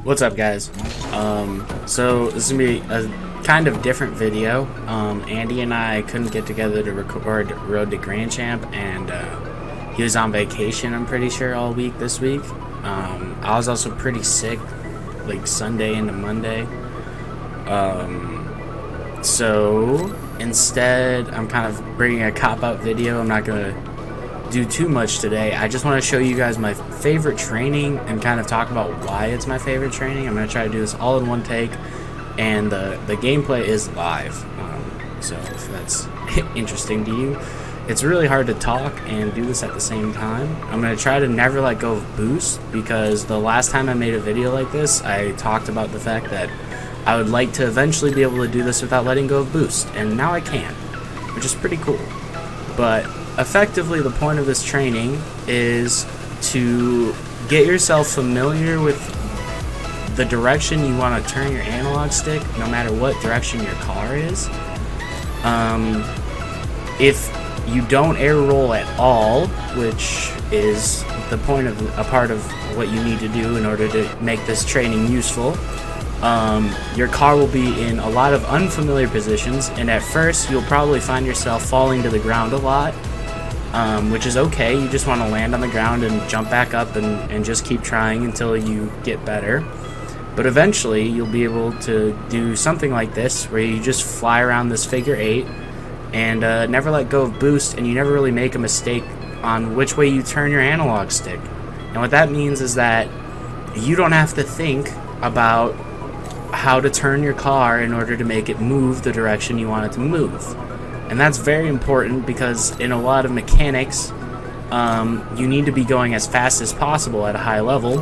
What's up, guys? So this is gonna be a kind of different video. Andy and I couldn't get together to record Road to Grand Champ, and he was on vacation, I'm pretty sure, all week this week. I was also pretty sick, like Sunday into Monday. So instead, I'm kind of bringing a cop-out video. I'm not gonna do too much today. I just want to show you guys my favorite training and kind of talk about why it's my favorite training. I'm going to try to do this all in one take, and the gameplay is live, so if that's interesting to you. It's really hard to talk and do this at the same time. I'm going to try to never let go of boost, because the last time I made a video like this, I talked about the fact that I would like to eventually be able to do this without letting go of boost, and now I can, which is pretty cool. But effectively, the point of this training is to get yourself familiar with the direction you want to turn your analog stick, no matter what direction your car is. If you don't air roll at all, which is the point of a part of what you need to do in order to make this training useful, your car will be in a lot of unfamiliar positions, and at first you'll probably find yourself falling to the ground a lot. Which is okay. You just want to land on the ground and jump back up and just keep trying until you get better. But eventually you'll be able to do something like this, where you just fly around this figure 8 and never let go of boost, and you never really make a mistake on which way you turn your analog stick. And what that means is that you don't have to think about how to turn your car in order to make it move the direction you want it to move. And that's very important, because in a lot of mechanics, you need to be going as fast as possible at a high level,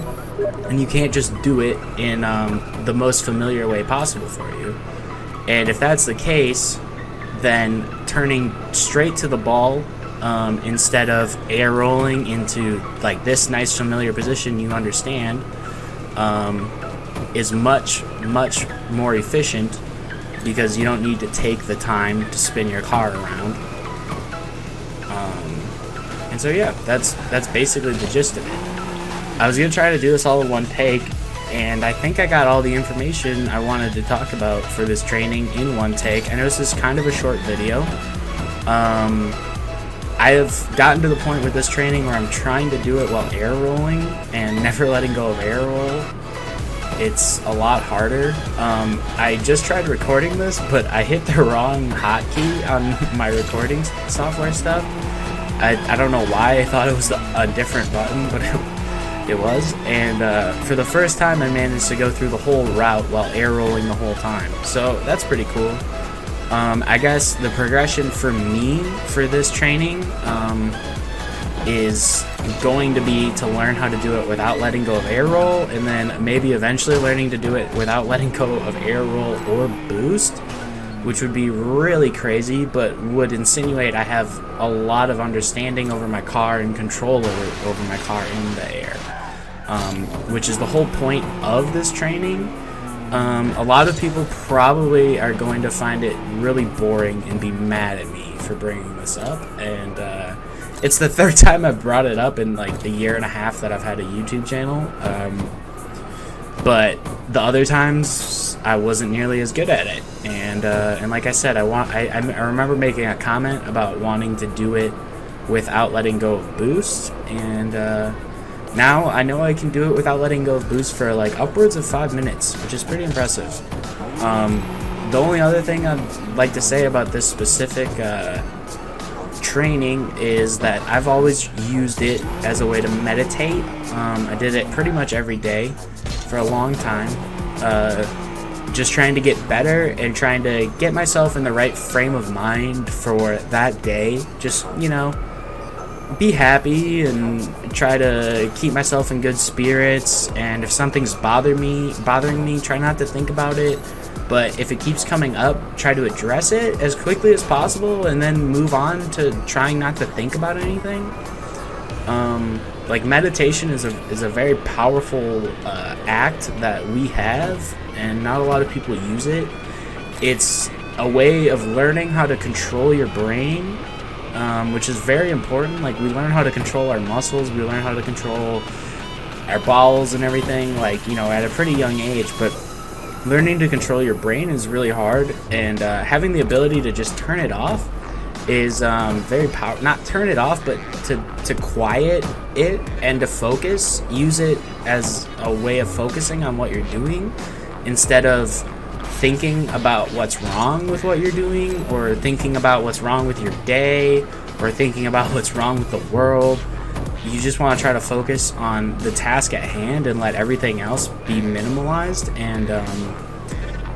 and you can't just do it in the most familiar way possible for you. And if that's the case, then turning straight to the ball instead of air rolling into like this nice familiar position you understand is much more efficient, because you don't need to take the time to spin your car around. And so yeah, that's basically the gist of it. I was gonna try to do this all in one take, and I think I got all the information I wanted to talk about for this training in one take. I know this is kind of a short video. I have gotten to the point with this training where I'm trying to do it while air rolling and never letting go of air roll. It's a lot harder. I just tried recording this, but I hit the wrong hotkey on my recording software stuff. I don't know why I thought it was a different button, but it was. And for the first time, I managed to go through the whole route while air rolling the whole time. So that's pretty cool. I guess the progression for me for this training is going to be to learn how to do it without letting go of air roll, and then maybe eventually learning to do it without letting go of air roll or boost, which would be really crazy, but would insinuate I have a lot of understanding over my car and control over my car in the air, which is the whole point of this training. A lot of people probably are going to find it really boring and be mad at me for bringing this up, and it's the third time I've brought it up in like the year and a half that I've had a YouTube channel. But the other times I wasn't nearly as good at it, and like I said, I remember making a comment about wanting to do it without letting go of boost, and now I know I can do it without letting go of boost for like upwards of 5 minutes, which is pretty impressive. The only other thing I'd like to say about this specific training is that I've always used it as a way to meditate. I did it pretty much every day for a long time, just trying to get better and trying to get myself in the right frame of mind for that day. Just, you know, be happy and try to keep myself in good spirits, and if something's bothering me, try not to think about it. But if it keeps coming up, try to address it as quickly as possible, and then move on to trying not to think about anything. Like meditation is a very powerful act that we have, and not a lot of people use it. It's a way of learning how to control your brain, which is very important. Like, we learn how to control our muscles, we learn how to control our bowels and everything, like, you know, at a pretty young age. But learning to control your brain is really hard, and having the ability to just turn it off is very powerful. Not turn it off, but to quiet it and to focus. Use it as a way of focusing on what you're doing instead of thinking about what's wrong with what you're doing, or thinking about what's wrong with your day, or thinking about what's wrong with the world. You just want to try to focus on the task at hand and let everything else be minimalized. And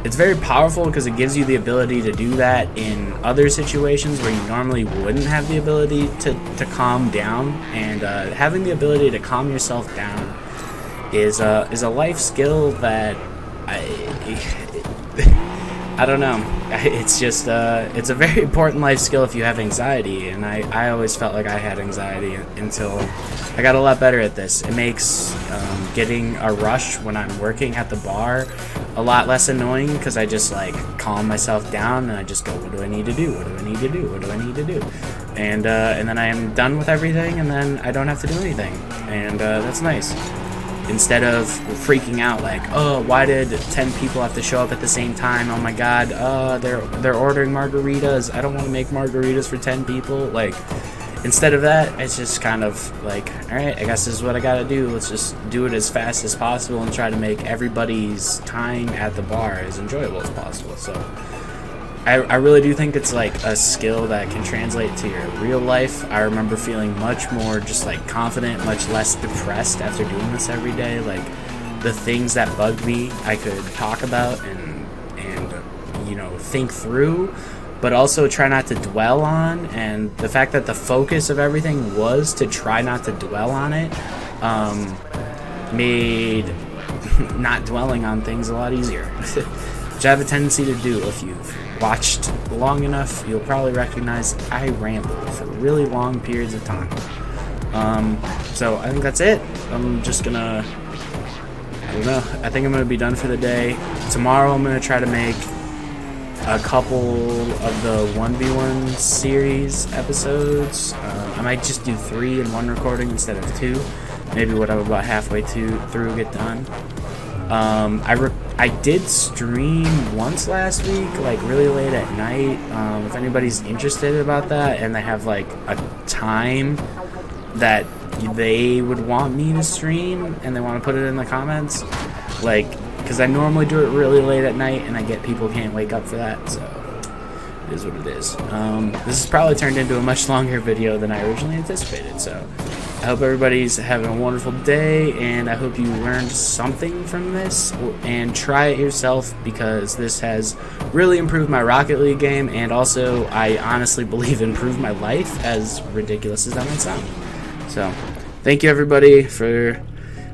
it's very powerful because it gives you the ability to do that in other situations where you normally wouldn't have the ability to calm down. And having the ability to calm yourself down is a life skill that I don't know. It's just it's a very important life skill if you have anxiety, and I always felt like I had anxiety until I got a lot better at this. It makes getting a rush when I'm working at the bar a lot less annoying, because I just like calm myself down and I just go, what do I need to do? What do I need to do? What do I need to do? And then I am done with everything, and then I don't have to do anything, and that's nice. Instead of freaking out like, oh, why did 10 people have to show up at the same time? Oh my god, they're ordering margaritas. I don't want to make margaritas for 10 people. Like, instead of that, it's just kind of like, all right, I guess this is what I gotta do. Let's just do it as fast as possible and try to make everybody's time at the bar as enjoyable as possible. So I really do think it's like a skill that can translate to your real life. I remember feeling much more just like confident, much less depressed after doing this every day. Like, the things that bugged me, I could talk about and you know, think through, but also try not to dwell on. And the fact that the focus of everything was to try not to dwell on it made not dwelling on things a lot easier. Which I have a tendency to do. If you've watched long enough, you'll probably recognize I ramble for really long periods of time. So I think that's it. I'm just gonna, I don't know, I think I'm gonna be done for the day. Tomorrow I'm gonna try to make a couple of the 1v1 series episodes. I might just do 3 in one recording instead of 2. Maybe what I'm about halfway through get done. I did stream once last week, like really late at night. If anybody's interested about that and they have like a time that they would want me to stream and they want to put it in the comments, like, because I normally do it really late at night and I get people who can't wake up for that, so it is what it is. This has probably turned into a much longer video than I originally anticipated, so I hope everybody's having a wonderful day, and I hope you learned something from this, and try it yourself, because this has really improved my Rocket League game, and also I honestly believe improved my life, as ridiculous as that might sound. So thank you everybody for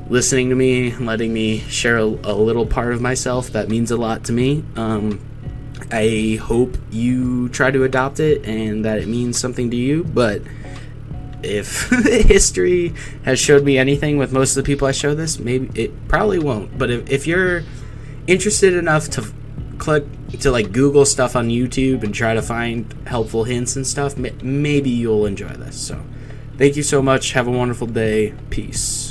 listening to me and letting me share a little part of myself. That means a lot to me. I hope you try to adopt it and that it means something to you, but if history has showed me anything with most of the people I show this, maybe it probably won't. But if you're interested enough to click to like Google stuff on YouTube and try to find helpful hints and stuff, maybe you'll enjoy this. So thank you so much. Have a wonderful day. Peace.